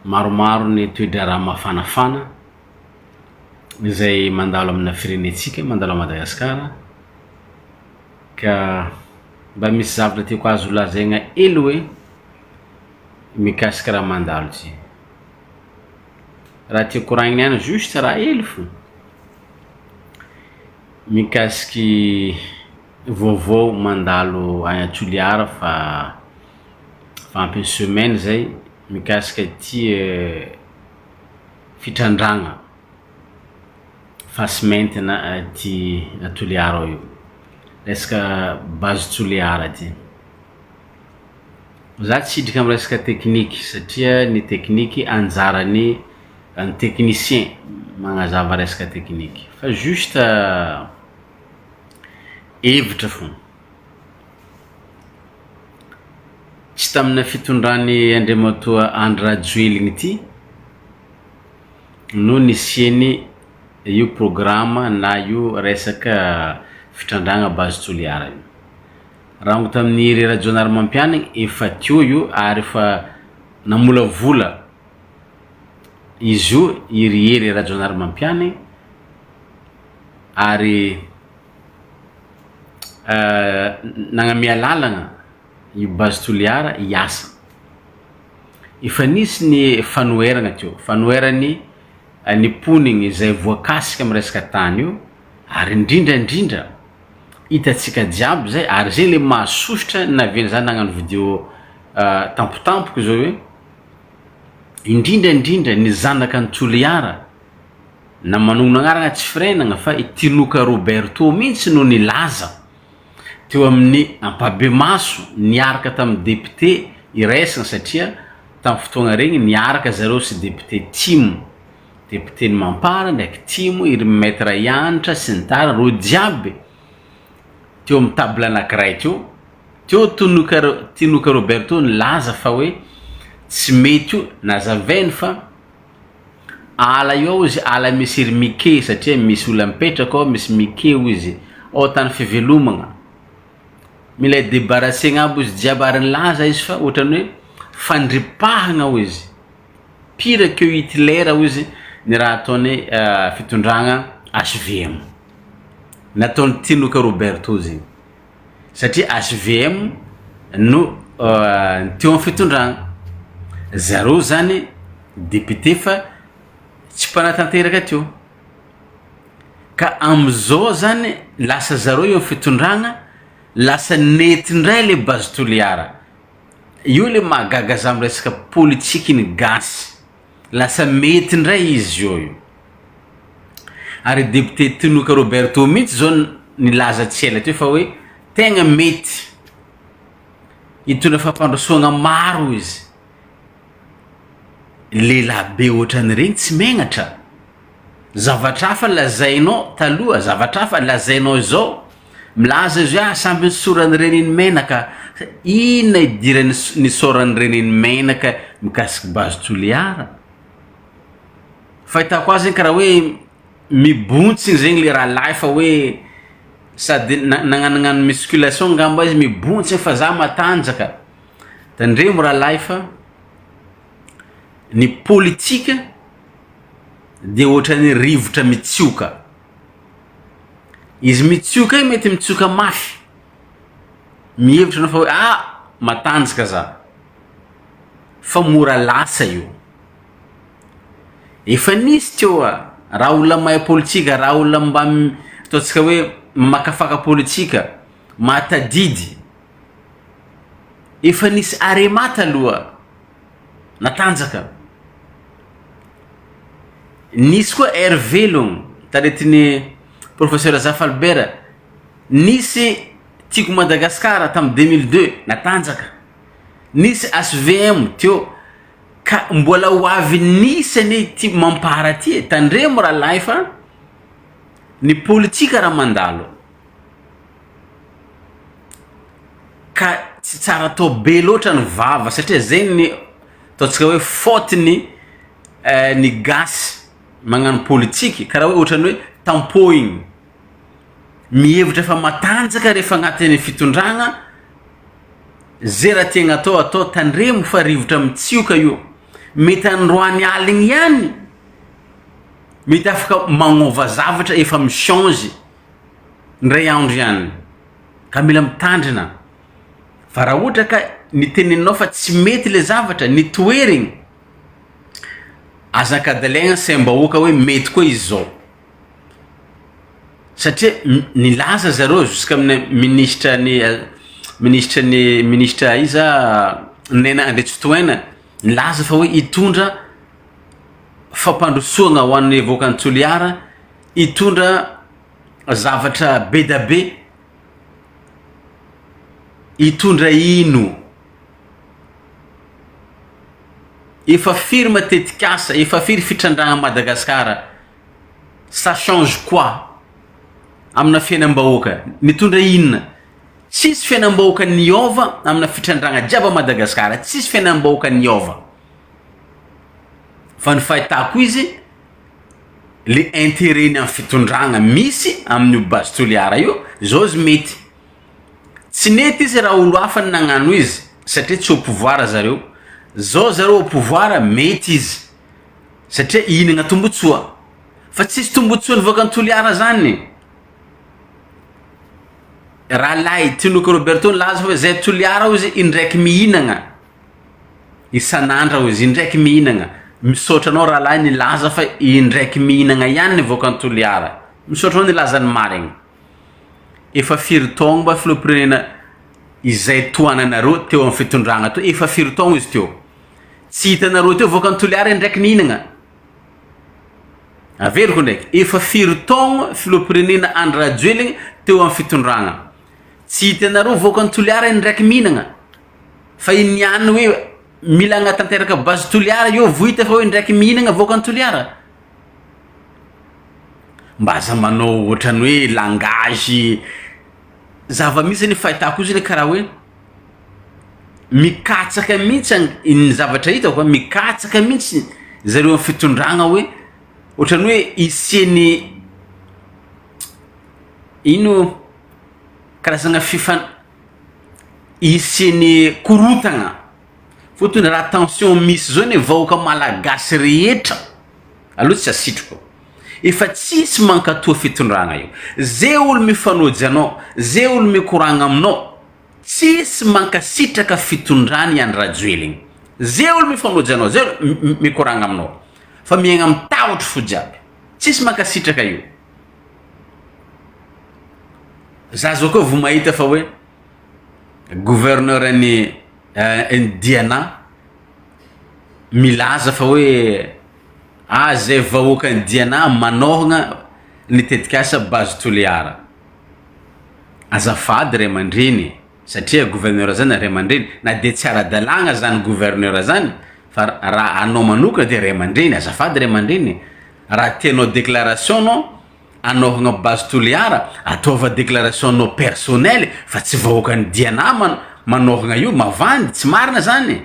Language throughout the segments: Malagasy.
maromaro ny toedra raha mafanafana izay mandalo amina firenetsika mandalo a Madagasikara ka mba misy zavatra tiako azo lazaigna elo hoe mikasika raha mandalo ty raha tiako koragniny ihany juste raha elo fo mikasiky vaovao mandalo agny Toliara fa ampy semaine zay mikasika ty fitrandragna fasy maintina ty Toliara io resaka base Toliara ty za tsy hidrika amy resaka tekniky satria ny tekniky anjarany ny technicien magnazava resaka tekniky fa juste hevitra fo tsy tamina fitondrany Andriamatoa Andry Rajoelina ty no nisiany io programme na io resaka fitrandragna base Toliara io raha tamin'ny Hery Rajaonarimampianina efa teo io ary efa namolavola izy io Hery Rajaonarimampianina ary nagnamia lalagna io base Toliara hiasa efa nisy ny fanoheragna teo fanoherany ny ponigny izay voakasika amy resaka tany io ary indrindra hitatsika jiaby zay ary zay le mahasosotra naviany zany nagnano vidéo tampotampoko zao hoe indrindra ny zanaka ny Toliara na manogno agnarana tsy firenagna fa Tinoka Roberto mihitsy no nilaza teo amin'ny Ampabemaso niaraka tamin'ny député iraisagna satria tamin'ny fotoagna regny niaraka zareo sy député Timo député ny Mampara ndraiky Timo iry maître Ianatra sy ny tara ro jiaby teo amin'ny table anankiray teo Tinoka Roberto nilaza fa hoe tsy mety io nazavainy fa ala io izy ala misy iry mike satria misy olo mipetraka ao misy mike izy ao tany fivelomagna mila débarrassegna aby izy jiaby ary nilaza izy fa ohatrany hoe fandripahagna ao izy pire que Hitler ao izy ny raha ataony fitondragna HVM nataony Tinoka Roberto zay satria HVM no teo amin'ny fitondragna zareo zany député fa tsy mpanatanteraka teo ka amizao zany lasa zareo eo fitondragna lasa netindray le base Toliara io le mahagaga za amy resaka politiky ny gasy lasa mety ndray izy io ary député Tinoka Roberto mihitsy zao nilaza tsy ela teo fa hoe tegna mety hitondra fampandrosoagna maro izy lehilahy ohatrany regny tsy megnatra zavatra hafa lazainao taloha zavatra hafa lazainao zao milaza izy hoe samby nisorany reniny menaka inona idirany nisorany reniny menaka mikasiky base Toliara fahitako azy zegny karaha hoe mibontsiny zegny le raha lahy fa hoe sady nagnano musculation ngamba izy mibontsiny fa za matanjaka tandremo raha lahy fa ny politika de ohatrany rivotra mitsioka izy mitsioka io mety mitsioka mafy mihevitra anao fa hoe matanjaka za fa mora lasa io efa nisy teo raha olona mahay politika raha olona mba ataontsika hoe makafaka politika matadidy efa nisy Arema taloha natanjaka nisy koa Hervé Longno taretiny professeur Zafa Albert nisy tiako Madagasikara tamin'ny 2002 natanjaka nisy HVM teo ka mbola ho avy nisany ty Mampara ty tandremo raha lahy fa ny politika raha mandalo ka tsy tsara atao be loatra ny vava satria zegny ny ataontsika hoe faute ny gasy magnano politiky karaha hoe ohatrany hoe tampoigny mihevitra fa matanjaka rehefa agnatin'ny fitondragna zay raha tiagna atao tandremo fa rivotra mitsioka io mety androany aligny ihany mety afaka magnova zavatra efa mi-change ndray andro ihany ka mila mitandrina fa raha ohatra ka niteneninao fa tsy mety le zavatra ny toerigny azakadalaigna saim-bahoaka hoe mety koa izy zao satria nilaza zareo jusqu'amina ministra iza Nena Andritsotoaina nilaza fa hoe hitondra fampandrosoagna ho an'ny Voakantoliara hitondra zavatra be da be hitondra ino efa firy matetikasa efa firy fitrandragna Madagasikara ça change quoi amina fiainam-bahoaka nitondra inona tsisy fiainam-bahoaka niova amina fitrandragna jiaby Madagasikara tsisy fiainam-bahoaka niova fa ny fahitako izy le intérêt-ny amin'ny fitondragna misy amin'ny Basy Toliara io zao izy mety tsy nety izy raha olo hafa nagnano izy satria tsy au pouvoir zareo zao zareo au pouvoir mety izy satria ihinagna tombotsoa fa tsisy tombotsoa ny Voakantoliara zany raha lahy Tinoka Roberto nilaza fa zay Toliara izy indraiky mihinagna isan'andra izy indraiky mihinagna misaotra anao raha lahy nilaza fa indraiky mihinagna ihany ny Voakantoliara misaotra anao nilaza ny marigny efa firy taogno mba filoham-pirenena izay toananareo teo amin'ny fitondragna to efa firy taogno izy teo tsy hitanareo teo Voakantoliara indraiky mihinagna averiko ndraiky efa firy taogno filoham-pirenena Andry Rajoelina teo amin'ny fitondragna tsy hitanareo Voakantoliara indraiky mihinagna fa iniany hoe mila agnatanteraka Basy Toliara io vohita fa hoe indraiky mihinagna Voakantoliara mba aza manao ohatrany hoe langage zava-misy ny fahitako izy le karaha hoe mikatsaka mihitsy ny zavatra hitako mikatsaka mihitsy zareo amin'ny fitondragna hoe ohatrany hoe isiany ino karazagna isiany korotagna fotony raha tension misy zao ny vahoaka malagasy rehetra aloha tsy asitriko efa tsisy mankatoa fitondragna io zay olo mifanojo anao zay olo mikoragna aminao tsisy mankasitraka fitondrany Andry Rajoelina zay olo mifanojo anao zay mikoragna aminao fa miaigna amin'ny tahotra fo jiaby tsisy mankasitraka io za zao koa vo mahita fa hoe gouverneur any Diana milaza fa hoe zay vahoaka ny Diana manohagna ny tetikasa Basy Toliara azafady ray aman-dreny satria gouverneur zany ray aman-dreny na de tsy ara-dalagna zany gouverneur zany fa raha anao manokana de ray aman-dreny azafady ray aman-dreny raha tianao déclaration anao anohagna Basy Toliara ataova déclaration anao personnel fa tsy vahoaka ny Diana manohagna io mavandy tsy marina zany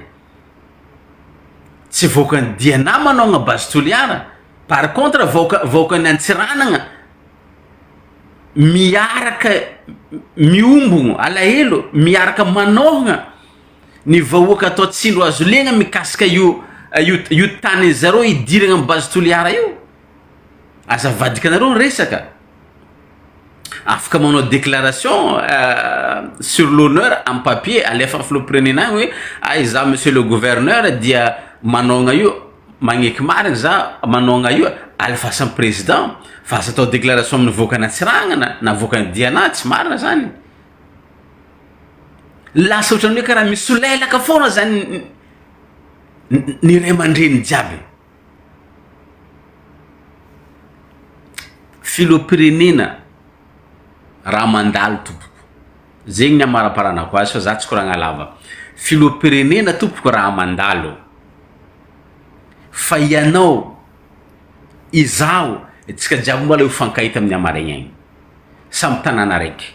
tsy vahoaka ny Diana manohagna Basy Toliara par contre vahoaka ny Antsiranana miaraka miombogno alahelo miaraka manohagna ny vahoaka atao tsindro azo legna mikasika io tany zareo idiragna amin'ny Basy Toliara io azavadika anareo resaka afaka manao déclaration sur l'honneur en papier alefa filoham-pirenena hoe za monsieur le gouverneur dia manohagna io magneky marigny za manohagna io alefasan'ny président fa aza atao déclaration amin'ny vahoaka n'Antsiranana na vahoaka ny Diana tsy marina zany lasa ohatrany hoe karaha misolelaka foana zany ny ray aman-dreny jiaby filoham-pirenena raha mandalo tompoko zegny ny amaraparanako azy fa za tsy koragna lava filoham-pirenena tompoko raha mandalo fa ianao izaho tsika jiaby mbola hifankahita amin'ny amarigna igny samy tanàna raiky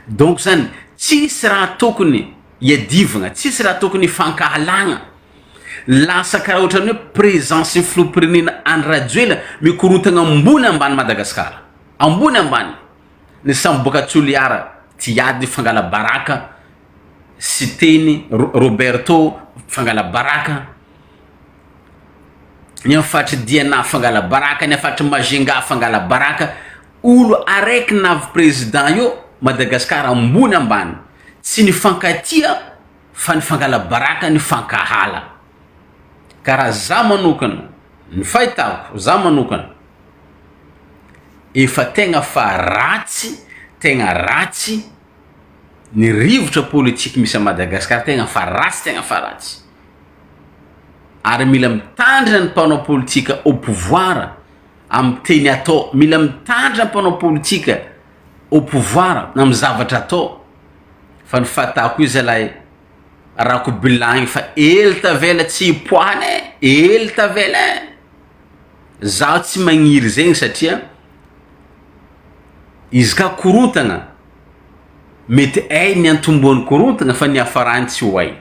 donc zany tsisy raha tokony hiadivagna tsisy raha tokony hifankahalagna lasa karaha ohatrany hoe présence filoham-pirenena Andry Rajoelina mikorotagna ambony ambany Madagasikara ambony ambany ny samy boaka Toliara tiady fangala baraka sy teny Roberto fangala baraka ny afatra DNA fangala baraka, ny afatra Majenga fangala baraka, olo araiky navy président io Madagascar ambony ambany, tsy ny fankatia fa ny fangala baraka, ny fankahala. Karaha za manokana, ny fahitako za manokana, efa tegna fa ratsy ny rivotra politique misy a Madagascar, tegna fa ratsy. Ary mila mitandrina ny mpanao politika au pouvoir amin'ny teny atao, mila mitandrina ny mpanao politika au pouvoir amin'ny zavatra atao. Fa ny fatako izy zalahy rako bilagny fa ely tavela tsy ipoahane, ely tavela. Zaho tsy magniry zegny satria izy ka korontagna mety ny antomboan'ny korontagna fa ny afarany tsy hoay.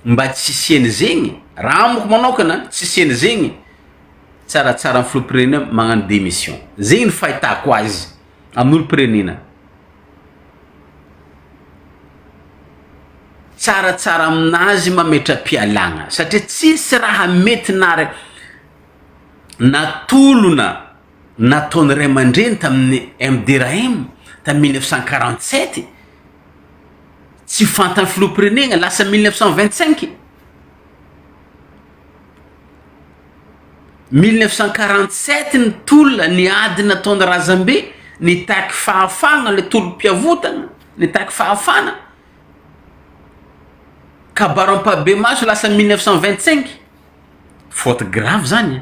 Mba tsy sieny zegny, raha amiko manokana tsy sieny zegny, tsaratsara amin'ny filoham-pirenena magnano démission. Zegny ny fahitako azy amin'olo-pirenena. Tsaratsara aminazy mametra-pialagna satria tsisy raha mety natolona nataony ray aman-dreny tamin'ny MDRM tamin'ny 1947, tsy fantan'ny filoham-pirenena lasa 1925. 1947 ny tolona ny ady nataony Razambe nitaky fahafana le tolom-piavotana, nitaky fahafana. Kabaram-pahabe maso lasa 1925. Faute grave zany.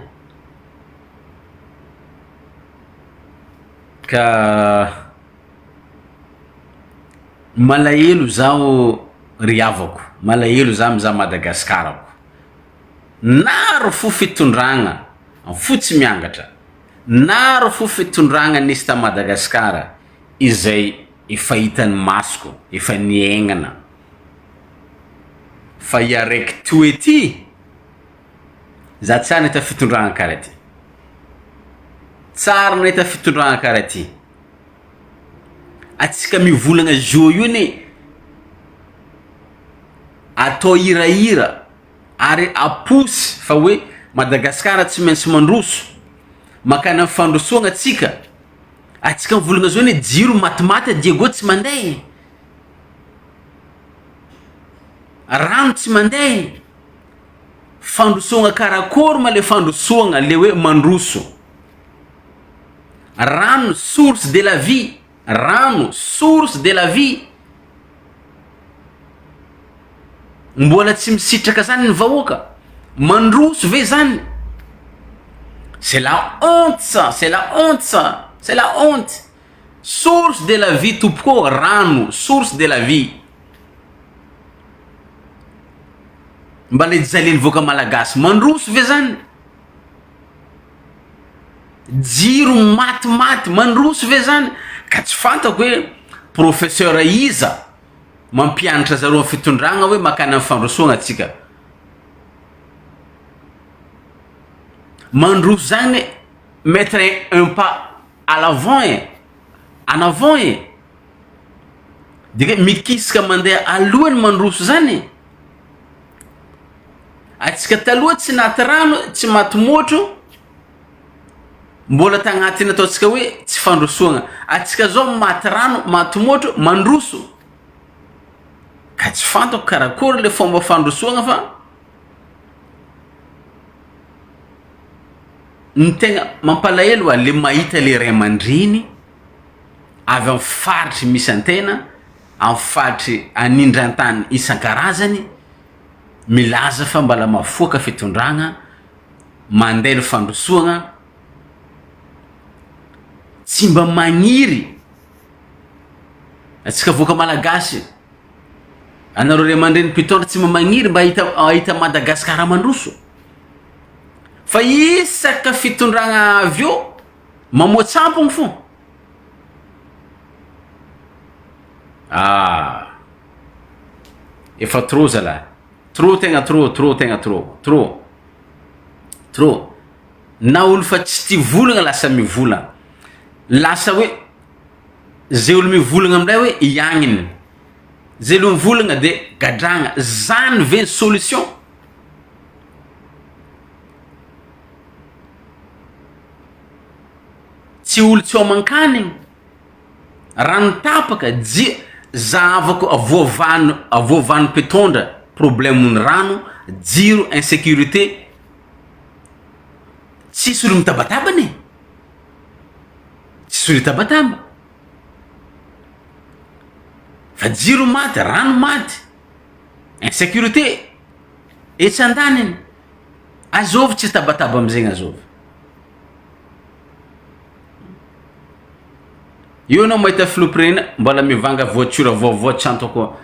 Ka malahelo zao riavako, malahelo za mizaha Madagaskarako. Naro fo fitondragna fotsy miangatra, naro fo fitondragna nisy ta Madagaskara izay efa hitan'ny masoko, efa niaignana. Fa araiky toety za tsara nahita fitondragna karaha ty, tsara nahita fitondragna karaha ty. Atsika mivolagna jo io ne atao hirahira ary aposy fa hoe Madagaskara tsy maintsy mandroso, makana fandrosoagna atsika mivolagna zao ne jiro matimaty Diego tsy mandeha, rano tsy mandeha, fandrosoagna karakory ma le fandrosoagna le hoe mandroso. Rano source de la vie, rano source de la vie. Mbola tsy misitraka zany ny vahoaka, mandroso ve zany? C'est la honte ça, c'est la honte ça, c'est la honte. Source de la vie tompoko, rano source de la vie. Mbala ijaleny voaka malagasy, mandroso ve zany? Jiro matimaty, mandroso ve zany? Ka tsy fantako hoe professeur iza mampianatra zareo amin'ny fitondragna hoe makana amin'ny fandrosoagna atsika. Mandroso zany mettre un pas à l'avant, en avant. Dika mikisaka mandeha alohany mandroso zany. Atsika taloha tsy naty rano, tsy maty motro, mbola tagnatiny ataontsika hoe tsy fandrosoagna. Atsika zao maty rano, maty motro, mandroso. Ka tsy fantako karakory le fomba fandrosoagna fa ny tegna mampalahelo le mahita le ray aman-dreny avy amin'ny faritry misy antena, amin'ny faritry anindran-tany isan-karazany, milaza fa mbala mafoaka fitondragna, mandeha ny fandrosoagna, tsy mba magniry. Atsika voaka malagasy, anareo ray aman-dreny mpitondra tsy mba magniry mba ahita Madagaskara mandroso. Fa isaka fitondragna avy eo mamoatsampogno fo. Efa trop zalahy, trop tegna trop. Na olo fa tsy tia volagna lasa mivolagna, lasa hoe zay olo mivolagna amin'ray hoe iagniny, zay olo mivolagna de gadragna. Zany ve ny solution? tsy olo tsy homan-kanigny, rano tapaka, zavako avoavany mpitondra problemon'ny rano, jiro, insécurité, tsisy olo mitabatabany, tsisy olo mitabataba, fa jiro maty, rano maty, insécurité etsy andaniny, azovy tsy tabataba amizegny azovy. Io anao mahita filopriana mbola mivanga voiture vaovao tsy antoko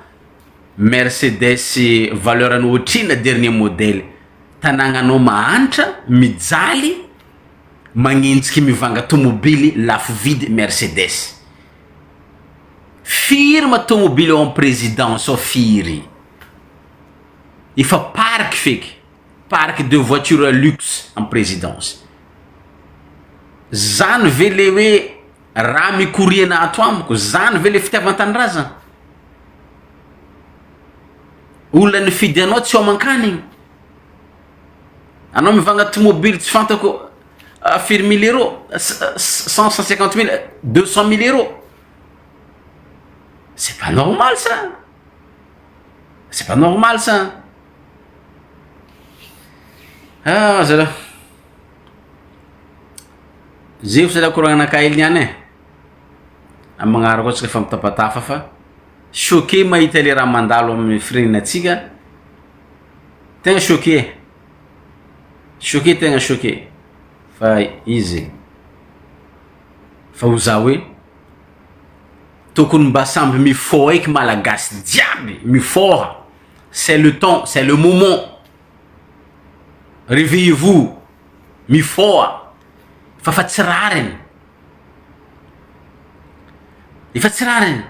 Mercedes valeur any ohatrina dernier modèle, tanagnanao mahantra mijaly magnenjiky mivanga tomobily lafo vidy Mercedes. Firma tomobily ao présidence ao firy, efa parc feky, parc de voiture luxe en présidence. Zany ve le hoe raha mikoriana ato amiko, zany ve le fitiavan-tanindrazana? Olona nifidy anao tsy homan-kanigny, anao mivanga tomobily tsy fantako firy 1000 euros, 150 000, 200 000 euros. C'est pas normal ça. C'est pas normal ça. Ah, zala. Zio zala koragnanakay hely niany e. Amagnarako atsika fa mitapatafa fa choqué mahita le raha mandalo amin'ny fireninatsika. Tegna choqué. Choqué, tegna choqué. Fa izy. Fa ho za hoe tokony mba samby mifôha eky malagasy jiaby, mifôha. C'est le temps, c'est le moment. Réveillez-vous. Mifôha. Fa tsy rariny. Efa tsy rariny.